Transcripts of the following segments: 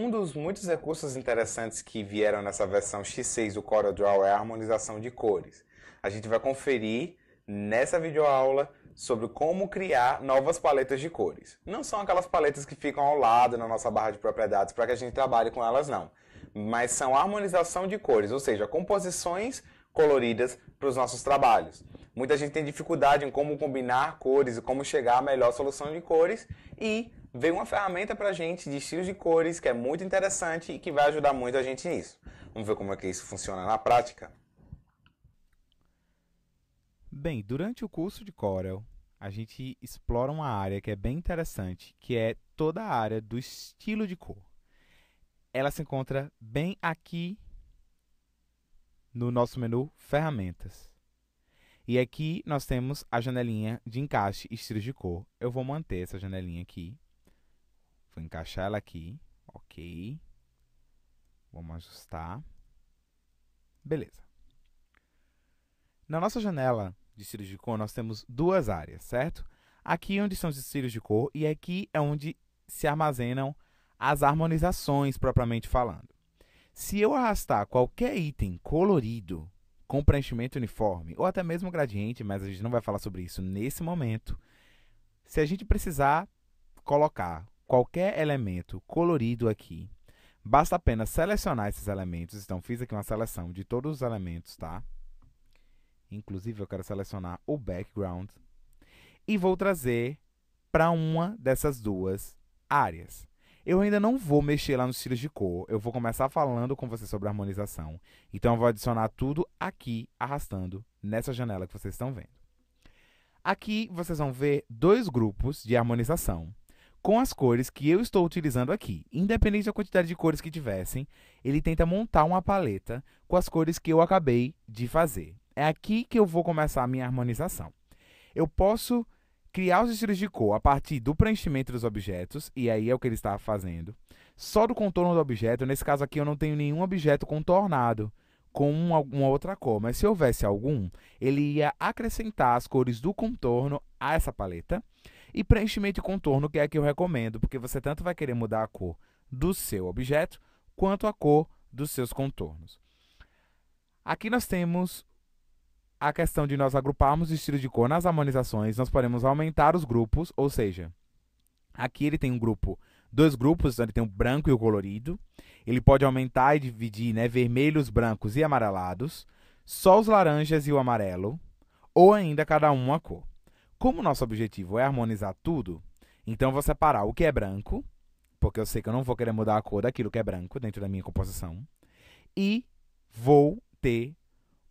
Um dos muitos recursos interessantes que vieram nessa versão X6 do CorelDRAW é a harmonização de cores. A gente vai conferir nessa videoaula sobre como criar novas paletas de cores. Não são aquelas paletas que ficam ao lado na nossa barra de propriedades para que a gente trabalhe com elas, não. Mas são harmonização de cores, ou seja, composições coloridas para os nossos trabalhos. Muita gente tem dificuldade em como combinar cores e como chegar à melhor solução de cores, e veio uma ferramenta para a gente de estilos de cores que é muito interessante e que vai ajudar muito a gente nisso. Vamos ver como é que isso funciona na prática? Bem, durante o curso de Corel, a gente explora uma área que é bem interessante, que é toda a área do estilo de cor. Ela se encontra bem aqui no nosso menu Ferramentas. E aqui nós temos a janelinha de encaixe estilos de cor. Eu vou manter essa janelinha aqui. Vou encaixar ela aqui. Ok. Vamos ajustar. Beleza. Na nossa janela de estilos de cor, nós temos duas áreas, certo? Aqui é onde são os estilos de cor e aqui é onde se armazenam as harmonizações propriamente falando. Se eu arrastar qualquer item colorido com preenchimento uniforme, ou até mesmo gradiente, mas a gente não vai falar sobre isso nesse momento, se a gente precisar colocar qualquer elemento colorido aqui, basta apenas selecionar esses elementos. Então, fiz aqui uma seleção de todos os elementos, tá? Inclusive, eu quero selecionar o background e vou trazer para uma dessas duas áreas. Eu ainda não vou mexer lá nos estilos de cor, eu vou começar falando com você sobre a harmonização. Então, eu vou adicionar tudo aqui, arrastando nessa janela que vocês estão vendo. Aqui, vocês vão ver dois grupos de harmonização com as cores que eu estou utilizando aqui. Independente da quantidade de cores que tivessem, ele tenta montar uma paleta com as cores que eu acabei de fazer. É aqui que eu vou começar a minha harmonização. Eu posso criar os estilos de cor a partir do preenchimento dos objetos, e aí é o que ele está fazendo. Só do contorno do objeto, nesse caso aqui eu não tenho nenhum objeto contornado com uma outra cor, mas se houvesse algum, ele ia acrescentar as cores do contorno a essa paleta. E preenchimento e contorno, que é a que eu recomendo, porque você tanto vai querer mudar a cor do seu objeto, quanto a cor dos seus contornos. Aqui nós temos a questão de nós agruparmos o estilo de cor nas harmonizações. Nós podemos aumentar os grupos, ou seja, aqui ele tem dois grupos, então ele tem o branco e o colorido. Ele pode aumentar e dividir, né, vermelhos, brancos e amarelados, só os laranjas e o amarelo, ou ainda cada um uma cor. Como o nosso objetivo é harmonizar tudo, então eu vou separar o que é branco, porque eu sei que eu não vou querer mudar a cor daquilo que é branco dentro da minha composição, e vou ter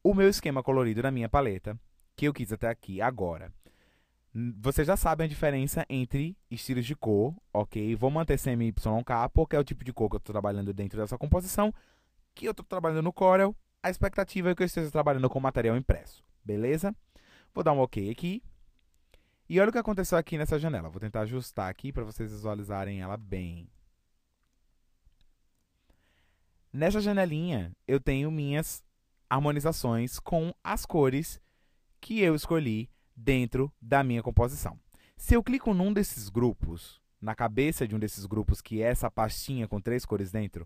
o meu esquema colorido na minha paleta, que eu quis até aqui agora. Vocês já sabem a diferença entre estilos de cor, ok? Vou manter CMYK, porque é o tipo de cor que eu estou trabalhando dentro dessa composição, que eu estou trabalhando no Corel. A expectativa é que eu esteja trabalhando com material impresso, beleza? Vou dar um ok aqui. E olha o que aconteceu aqui nessa janela. Vou tentar ajustar aqui para vocês visualizarem ela bem. Nessa janelinha, eu tenho minhas harmonizações com as cores que eu escolhi dentro da minha composição. Se eu clico num desses grupos, na cabeça de um desses grupos, que é essa pastinha com 3 cores dentro,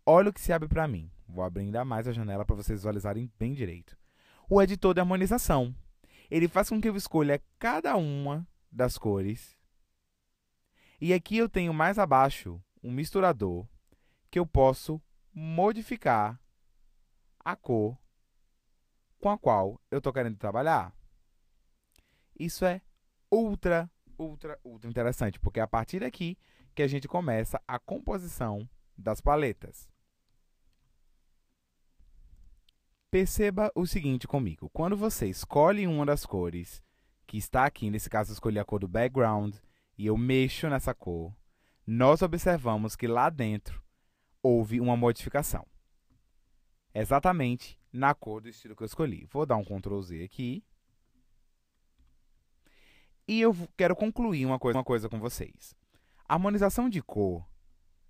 olha o que se abre para mim. Vou abrir ainda mais a janela para vocês visualizarem bem direito. O editor de harmonização. Ele faz com que eu escolha cada uma das cores. E aqui eu tenho mais abaixo um misturador que eu posso modificar a cor com a qual eu estou querendo trabalhar. Isso é ultra interessante, porque é a partir daqui que a gente começa a composição das paletas. Perceba o seguinte comigo. Quando você escolhe uma das cores que está aqui, nesse caso eu escolhi a cor do background, e eu mexo nessa cor, nós observamos que lá dentro houve uma modificação. Exatamente na cor do estilo que eu escolhi. Vou dar um Ctrl Z aqui. E eu quero concluir uma coisa com vocês. A harmonização de cor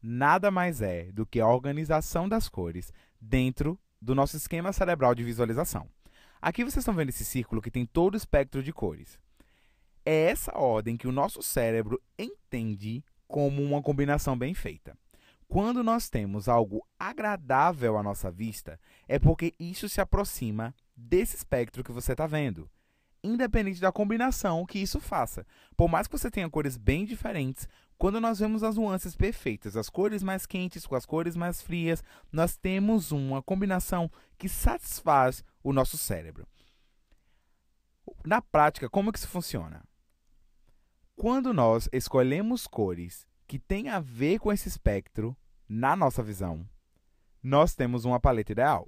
nada mais é do que a organização das cores dentro do nosso esquema cerebral de visualização. Aqui vocês estão vendo esse círculo que tem todo o espectro de cores. É essa ordem que o nosso cérebro entende como uma combinação bem feita. Quando nós temos algo agradável à nossa vista, é porque isso se aproxima desse espectro que você está vendo, independente da combinação que isso faça. Por mais que você tenha cores bem diferentes, quando nós vemos as nuances perfeitas, as cores mais quentes com as cores mais frias, nós temos uma combinação que satisfaz o nosso cérebro. Na prática, como que isso funciona? Quando nós escolhemos cores que têm a ver com esse espectro, na nossa visão, nós temos uma paleta ideal.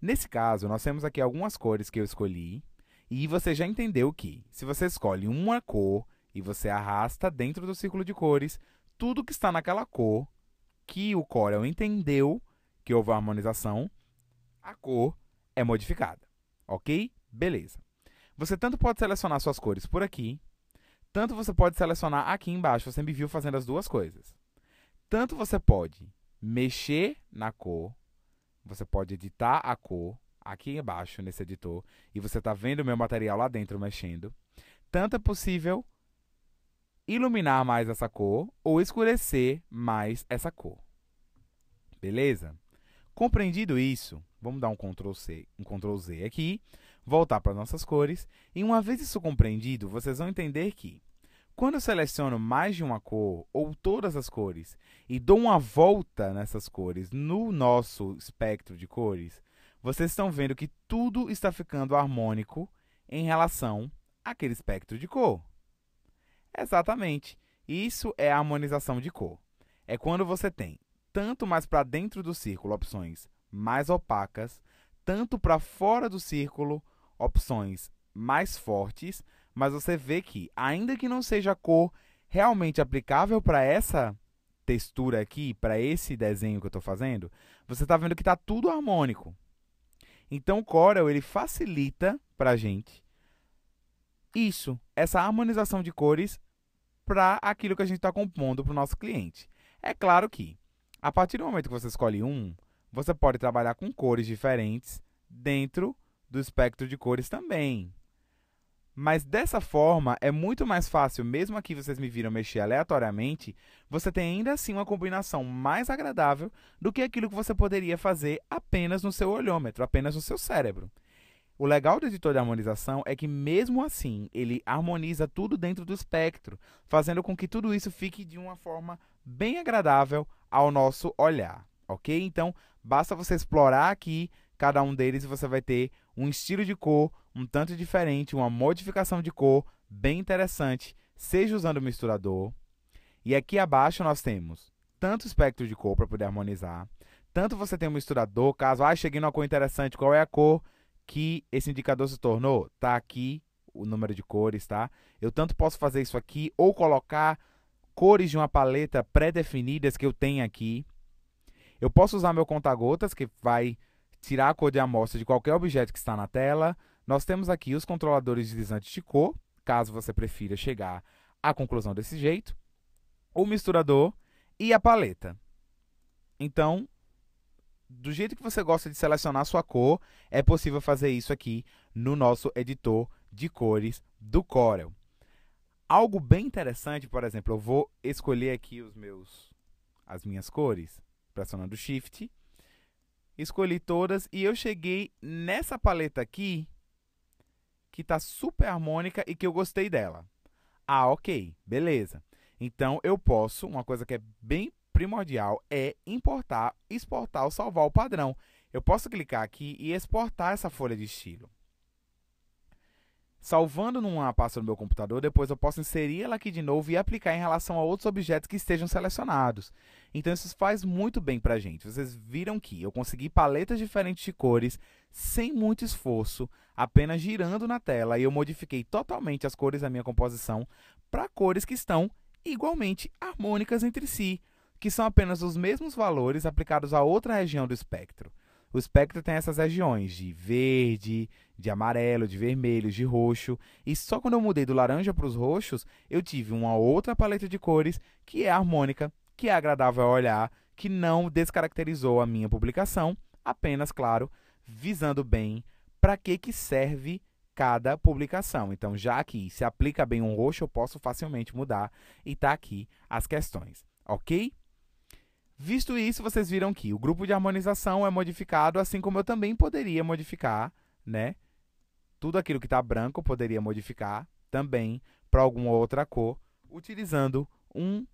Nesse caso, nós temos aqui algumas cores que eu escolhi, e você já entendeu que, se você escolhe uma cor e você arrasta dentro do círculo de cores, tudo que está naquela cor, que o Corel entendeu que houve uma harmonização, a cor é modificada. Ok? Beleza. Você tanto pode selecionar suas cores por aqui, tanto você pode selecionar aqui embaixo. Você me viu fazendo as duas coisas. Tanto você pode mexer na cor, você pode editar a cor aqui embaixo nesse editor, e você está vendo o meu material lá dentro mexendo. Tanto é possível iluminar mais essa cor ou escurecer mais essa cor. Beleza? Compreendido isso, vamos dar um Ctrl+C, um Ctrl+Z aqui, voltar para nossas cores, e uma vez isso compreendido, vocês vão entender que quando eu seleciono mais de uma cor, ou todas as cores, e dou uma volta nessas cores no nosso espectro de cores, vocês estão vendo que tudo está ficando harmônico em relação àquele espectro de cor. Exatamente. Isso é a harmonização de cor. É quando você tem, tanto mais para dentro do círculo, opções mais opacas, tanto para fora do círculo, opções mais fortes, mas você vê que, ainda que não seja a cor realmente aplicável para essa textura aqui, para esse desenho que eu estou fazendo, você está vendo que está tudo harmônico. Então, o Corel ele facilita para a gente isso, essa harmonização de cores para aquilo que a gente está compondo para o nosso cliente. É claro que, a partir do momento que você escolhe um, você pode trabalhar com cores diferentes dentro do espectro de cores também. Mas dessa forma, é muito mais fácil, mesmo aqui vocês me viram mexer aleatoriamente, você tem ainda assim uma combinação mais agradável do que aquilo que você poderia fazer apenas no seu olhômetro, apenas no seu cérebro. O legal do editor de harmonização é que, mesmo assim, ele harmoniza tudo dentro do espectro, fazendo com que tudo isso fique de uma forma bem agradável ao nosso olhar, ok? Então, basta você explorar aqui cada um deles e você vai ter um estilo de cor um tanto diferente, uma modificação de cor bem interessante, seja usando o misturador. E aqui abaixo nós temos tanto espectro de cor para poder harmonizar, tanto você tem um misturador, caso cheguei numa cor interessante, qual é a cor que esse indicador se tornou? Está aqui o número de cores, tá? Eu tanto posso fazer isso aqui ou colocar cores de uma paleta pré-definidas que eu tenho aqui. Eu posso usar meu conta-gotas, que vai tirar a cor de amostra de qualquer objeto que está na tela. Nós temos aqui os controladores deslizantes de cor, caso você prefira chegar à conclusão desse jeito, o misturador e a paleta. Então, do jeito que você gosta de selecionar a sua cor, é possível fazer isso aqui no nosso editor de cores do Corel. Algo bem interessante, por exemplo, eu vou escolher aqui as minhas cores, pressionando Shift, escolhi todas e eu cheguei nessa paleta aqui, que está super harmônica e que eu gostei dela. Ok, beleza. Então, eu posso, uma coisa que é bem primordial, é importar, exportar ou salvar o padrão. Eu posso clicar aqui e exportar essa folha de estilo. Salvando numa pasta no meu computador, depois eu posso inserir ela aqui de novo e aplicar em relação a outros objetos que estejam selecionados. Então, isso faz muito bem para a gente. Vocês viram que eu consegui paletas diferentes de cores sem muito esforço, apenas girando na tela, e eu modifiquei totalmente as cores da minha composição para cores que estão igualmente harmônicas entre si, que são apenas os mesmos valores aplicados a outra região do espectro. O espectro tem essas regiões de verde, de amarelo, de vermelho, de roxo, e só quando eu mudei do laranja para os roxos, eu tive uma outra paleta de cores que é harmônica, que é agradável ao olhar, que não descaracterizou a minha publicação, apenas, claro, visando bem para que serve cada publicação. Então, já que se aplica bem um roxo, eu posso facilmente mudar e tá aqui as questões, ok? Visto isso, vocês viram que o grupo de harmonização é modificado, assim como eu também poderia modificar, né? Tudo aquilo que está branco eu poderia modificar também para alguma outra cor, utilizando um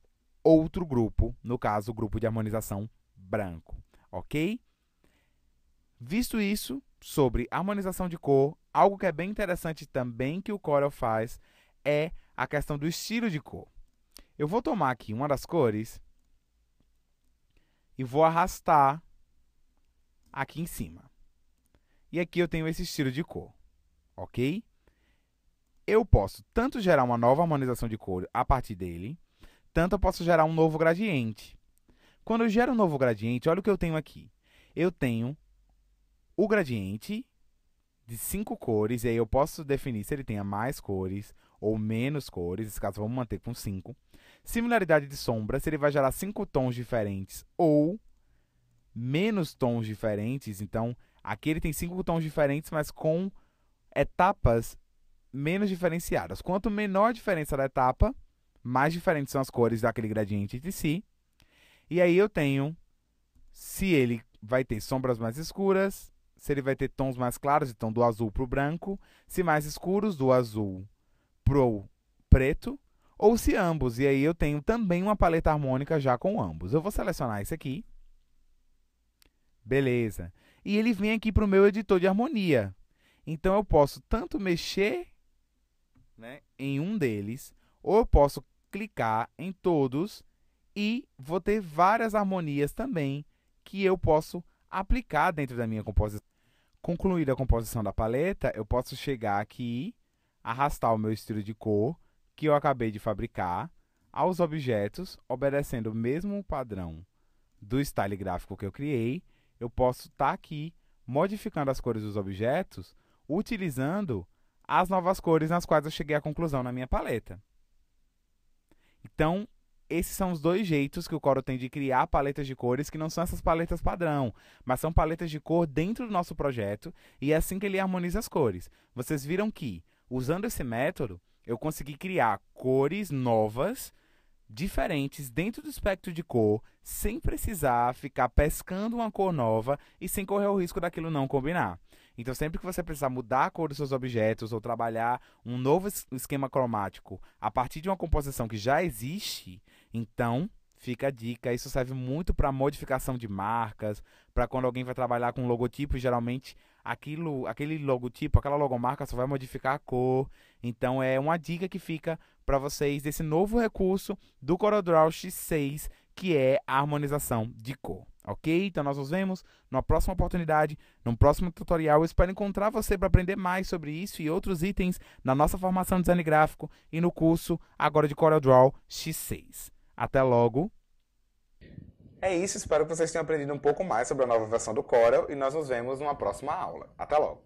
outro grupo, no caso, o grupo de harmonização branco, ok? Visto isso, sobre harmonização de cor, algo que é bem interessante também que o Corel faz é a questão do estilo de cor. Eu vou tomar aqui uma das cores e vou arrastar aqui em cima. E aqui eu tenho esse estilo de cor, ok? Eu posso tanto gerar uma nova harmonização de cor a partir dele, tanto eu posso gerar um novo gradiente. Quando eu gero um novo gradiente, olha o que eu tenho aqui. Eu tenho o gradiente de 5 cores, e aí eu posso definir se ele tenha mais cores ou menos cores, nesse caso vamos manter com 5. Similaridade de sombra, se ele vai gerar 5 tons diferentes ou menos tons diferentes. Então, aqui ele tem 5 tons diferentes, mas com etapas menos diferenciadas. Quanto menor a diferença da etapa, mais diferentes são as cores daquele gradiente de si. E aí eu tenho se ele vai ter sombras mais escuras, se ele vai ter tons mais claros, então do azul para o branco, se mais escuros, do azul para o preto, ou se ambos. E aí eu tenho também uma paleta harmônica já com ambos. Eu vou selecionar esse aqui. Beleza. E ele vem aqui para o meu editor de harmonia. Então eu posso tanto mexer, né, em um deles, ou eu posso clicar em todos e vou ter várias harmonias também que eu posso aplicar dentro da minha composição. Concluída a composição da paleta, eu posso chegar aqui, arrastar o meu estilo de cor que eu acabei de fabricar aos objetos, obedecendo o mesmo padrão do style gráfico que eu criei. Eu posso estar aqui modificando as cores dos objetos, utilizando as novas cores nas quais eu cheguei à conclusão na minha paleta. Então, esses são os dois jeitos que o Corel tem de criar paletas de cores que não são essas paletas padrão, mas são paletas de cor dentro do nosso projeto e é assim que ele harmoniza as cores. Vocês viram que, usando esse método, eu consegui criar cores novas, diferentes dentro do espectro de cor, sem precisar ficar pescando uma cor nova e sem correr o risco daquilo não combinar. Então, sempre que você precisar mudar a cor dos seus objetos ou trabalhar um novo esquema cromático a partir de uma composição que já existe, então, fica a dica, isso serve muito para modificação de marcas, para quando alguém vai trabalhar com logotipo, geralmente aquele logotipo, aquela logomarca só vai modificar a cor. Então, é uma dica que fica para vocês desse novo recurso do CorelDRAW X6, que é a harmonização de cor. Ok? Então, nós nos vemos numa próxima oportunidade, num próximo tutorial. Eu espero encontrar você para aprender mais sobre isso e outros itens na nossa formação de design gráfico e no curso agora de CorelDRAW X6. Até logo! É isso, espero que vocês tenham aprendido um pouco mais sobre a nova versão do Corel e nós nos vemos numa próxima aula. Até logo!